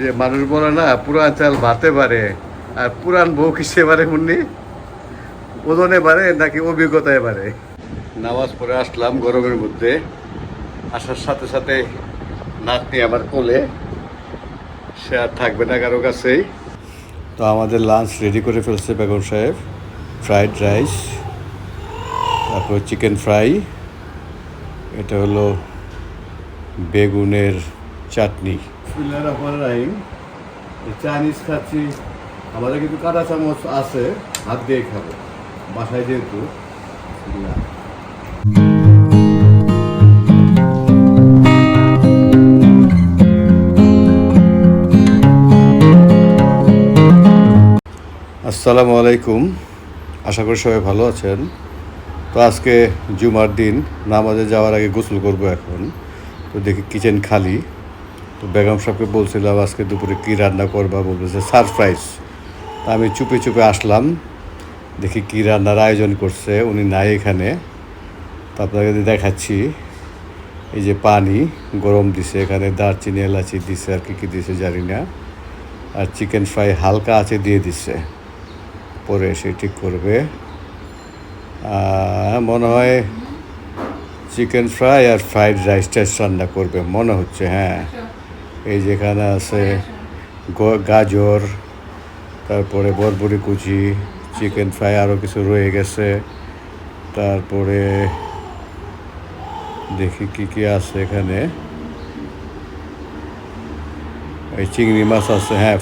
যে মানুষ বলে না পুরান চাল ভাতে পারে আর পুরান বউ কিসে পারে মুন্নি, ওজনে পারে নাকি অভিজ্ঞতায় পারে। নামাজ পড়ে আসলাম গরমের মধ্যে, আসার সাথে সাথে নাতনি আমার কোলে, সে আর থাকবে না কারো কাছেই। তো আমাদের লাঞ্চ রেডি করে ফেলছে বেগম সাহেব। ফ্রাইড রাইস, তারপর চিকেন ফ্রাই, এটা হলো বেগুনের চাটনি। চাইনিজ খাচ্ছি, আমাদের কিন্তু কাঁটা চামচ আছে, হাত দিয়ে খাবো বাসায় যেহেতু। আসসালামু আলাইকুম, আশা করি সবাই ভালো আছেন। তো আজকে জুমার দিন, নামাজে যাওয়ার আগে গোসল করব এখন। তো দেখি কিচেন খালি। তো বেগম সাহেবকে বলছিলাম আজকে দুপুরে কী রান্না করবা, বলতেছে সারপ্রাইজ। তা আমি চুপে চুপে আসলাম, দেখি কী রান্নার আয়োজন করছে, উনি নাই এখানে। তো আপনাকে দেখাচ্ছি, এই যে পানি গরম দিছে, এখানে দারচিনি এলাচি দিছে, আর কী কী দিছে জানি না। আর চিকেন ফ্রাই হালকা আছে দিয়ে দিছে, পরে এসে ঠিক করবে। মনে হয় চিকেন ফ্রাই আর ফ্রাইড রাইসটা রান্না করবে মনে হচ্ছে। হ্যাঁ, এই যেখানে আছে গাজর, তারপরে বরবরি কুচি, চিকেন ফ্রাই আরও কিছু রয়ে গেছে। তারপরে দেখি কি কি আছে এখানে, এই চিংড়ি মাছ আছে। হ্যাঁ,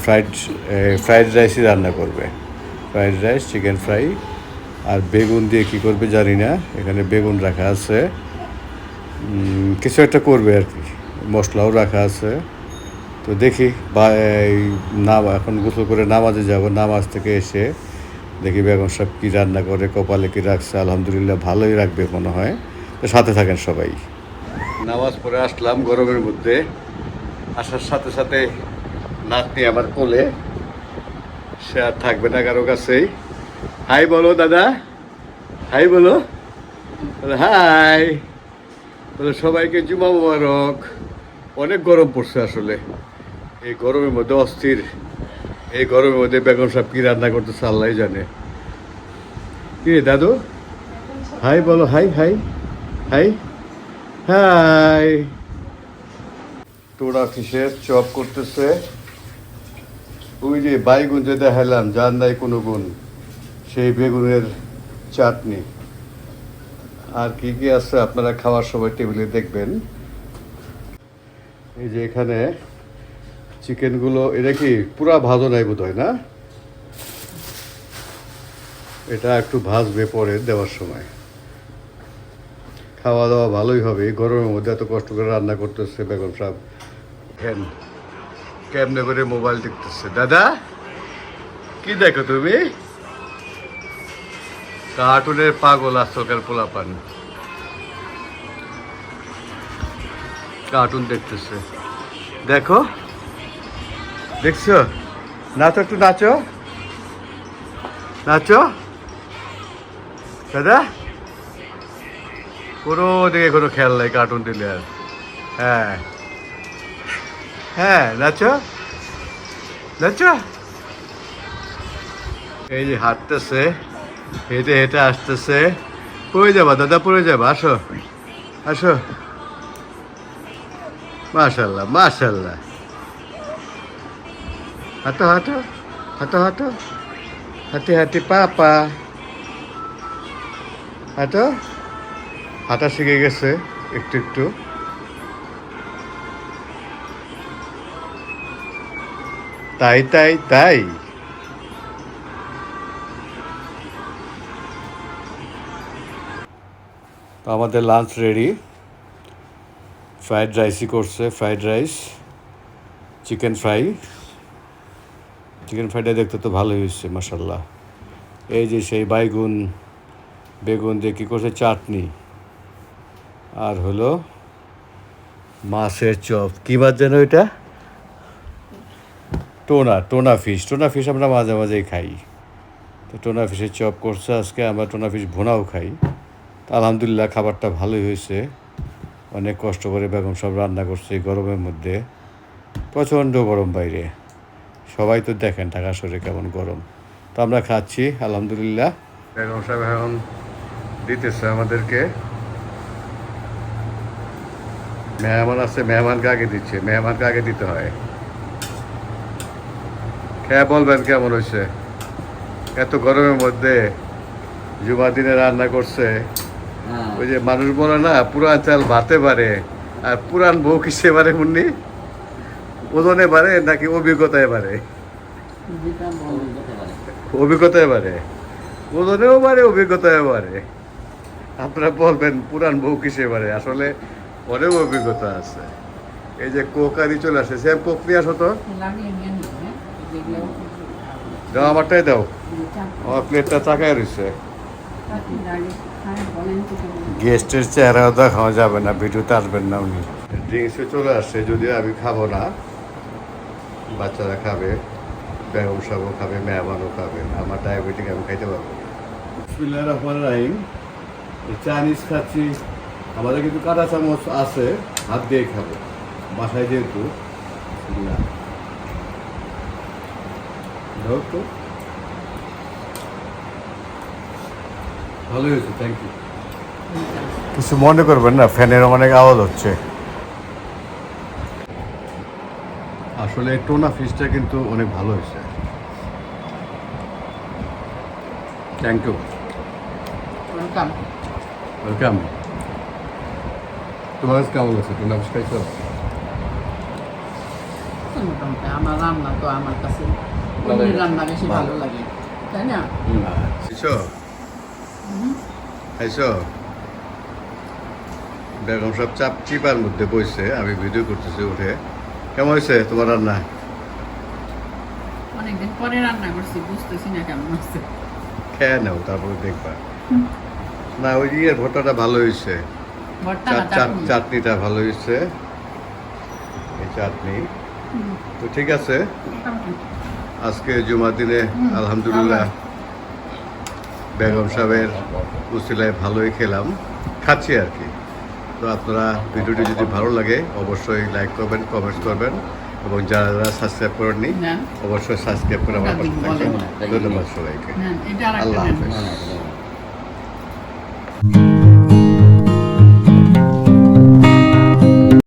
ফ্রাইড রাইসই রান্না করবে, ফ্রাইড রাইস, চিকেন ফ্রাই। আর বেগুন দিয়ে কী করবে জানি না, এখানে বেগুন রাখা আছে, কিছু একটা করবে আর কি, মশলাও রাখা আছে। তো দেখি এখন গোসল করে নামাজে যাব, নামাজ থেকে এসে দেখি বেগম সাহেব কী রান্না করে, কপালে কী রাখছে। আলহামদুলিল্লাহ ভালোই রাখবে মনে হয়। তো সাথে থাকেন সবাই। নামাজ পড়ে আসলাম গরমের মধ্যে, আসার সাথে সাথে নাতনি আমার কোলে, সে আর থাকবে না কারো কাছেই। হাই বলো দাদা, হাই বলো, হাই বলো সবাইকে, জুমা মুবারক। অনেক গরম পড়ছে আসলে, এই গরমের মধ্যে অস্থির। এই গরমের মধ্যে বেগম সাহেব কী রান্না করতেছে আল্লাহ জানে। কি রে দাদু, হাই বলো, high high high high. টোড়া ফিশের chop করতেছে, ওই যে বাইগুন যে দেখালাম, যার নাই কোনো গুণ, সেই বেগুনের চাটনি। আর কি কি আছে আপনারা খাওয়ার সময় টেবিলে দেখবেন। এই যে এখানে চিকেনগুলো, এটা কি পুরা ভাজো নাই বোধ হয় না, এটা একটু ভাজবে পরে দেওয়ার সময়। খাওয়া দাওয়া ভালোই হবে, গরমের মধ্যে এত কষ্ট করে রান্না করতেছে বেগম সাহেব। কেমনে করে মোবাইল দেখতেছে। দাদা কি দেখো তুমি? কার্টুনের পাগল আজকাল পোলাপান, কার্টুন দেখতেছে। দেখো, দেখছো? নাচো, একটু নাচো, নাচো দাদা। কোনো দিকে কোনো খেয়াল নাই কার্টুন দিলে আর। হ্যাঁ হ্যাঁ, নাচো নাচো। এই যে হাঁটতেছে, হেঁটে হেঁটে আসতেছে। পড়ে যাবা দাদা, পড়ে যাবা, আসো আসো। মাশাল্লাহ মাশাল্লাহ, হাঁটো হাঁটো হাঁটো হাঁটো, হাঁটি হাঁটি পাপা, হাঁটো। হাঁটা শিখে গেছে একটু একটু। তাই তাই তাই। তো আমাদের লাঞ্চ রেডি। ফ্রাইড রাইসই করছে, fried rice, chicken fry. Chicken ফ্রাইটা দেখতে তো ভালোই হয়েছে মাশাল্লাহ। এই যে সেই বাইগুন বেগুন দিয়ে কী করছে চাটনি, আর হলো মাছের চপ। কী মাছ যেন ওইটা? Tuna fish. টোনা ফিশ আমরা মাঝে মাঝেই খাই। তো টোনা ফিশের চপ করছে আজকে, আমরা টোনা ফিশ ভুনাও খাই। তো আলহামদুলিল্লাহ খাবারটা ভালোই হয়েছে। অনেক কষ্ট করে বেগম সব রান্না করছে এই গরমের মধ্যে। প্রচণ্ড গরম বাইরে, সবাই তো দেখেন ঢাকা শহরে কেমন গরম। তো আমরা খাচ্ছি আলহামদুলিল্লাহ। বেগম সাহেব এখন দিতেছে আমাদেরকে, মেহমান আছে, মেহমানকে আগে দিচ্ছে, মেহমানকে আগে দিতে হয়। খেয়ে বলবেন কেমন হয়েছে। এত গরমের মধ্যে জুমার দিনে রান্না করছে। ওই যে মানুষ বলে না পুরান চাল ভাতে পারে, আর পুরান বউ কিসে পারে মুন্নি? ওজনে পারে নাকি অভিজ্ঞতায় পারে? অভিজ্ঞতায় পারে, ওজনেও পারে, অভিজ্ঞতায় পারে। আপনারা বলবেন পুরান বউ কিসে পারে? আসলে অনেক অভিজ্ঞতা আছে। এই যে কোকারি চলে আসে, স্যার কোক নিয়ে আসো তো। দাও, আমারটাই দাও, আমার প্লেটটা চাকায় রয়েছে। গেস্টের চেহারা দেখানো যাবে না, ভিডিওতে আসবেন না উনি। ড্রিঙ্কসে চলে আসছে, যদিও আমি খাবো না, বাচ্চারা খাবে, বেগম সাহেবও খাবে, মেহমানও খাবে। আমার ডায়াবেটিক, আমি খাইতে পারবো না। বিসমিল্লাহির রহমানির রহিম। চাইনিজ খাচ্ছি, আমাদের কিন্তু কাঁটা চামচ আছে, হাত দিয়ে খাবো বাসায় যেহেতু। না ধর তো, ভালোই হয়েছে, থ্যাংক ইউ। কিছু মনে করবেন না, ফ্যানের অনেক আওয়াজ হচ্ছে। আসলে টোনা ফিশটা কিন্তু অনেক ভালো হয়েছে, থ্যাংক ইউ, ওয়েলকাম। ওয়েলকাম। তোমার কাছে কেমন আছে? টোনা ফিশ খাইছো? মোটামুটি আমার রান্না তো আমার কাছে অন্যের রান্না বেশি ভালো লাগে, তাই না? খাইছো? খাইছো? বেগম সব চাপ চিপার মধ্যে বসছে, আমি ভিডিও করতেছি উঠে। কেমন হয়েছে তোমার রান্না? অনেকদিন পরে রান্না করছি, বুঝতেছি না কেমন হচ্ছে। খেয়ে নাও, তারপরে দেখবা। না, ওই ইয়ের ভর্তাটা ভালো হয়েছে, ভর্তা না চাটনি। চাটনিটা ভালো হয়েছে, এই চাটনি। তো ঠিক আছে, মোটামুটি। আজকে জুমার দিনে আলহামদুলিল্লাহ বেগম সাহেবের উসিলায় ভালোই খেলাম, খাচ্ছি আর কি। তো আপনারা ভিডিওটি যদি ভালো লাগে অবশ্যই লাইক করবেন, কমেন্টস করবেন, এবং যারা যারা সাবস্ক্রাইব করেননি নেন। অবশ্যই সাবস্ক্রাইব করে আমার পাশে থাকবেন। ধন্যবাদ সবাইকে। নেন, এটা আর একটা আল্লাহ নেন। হাফেজ।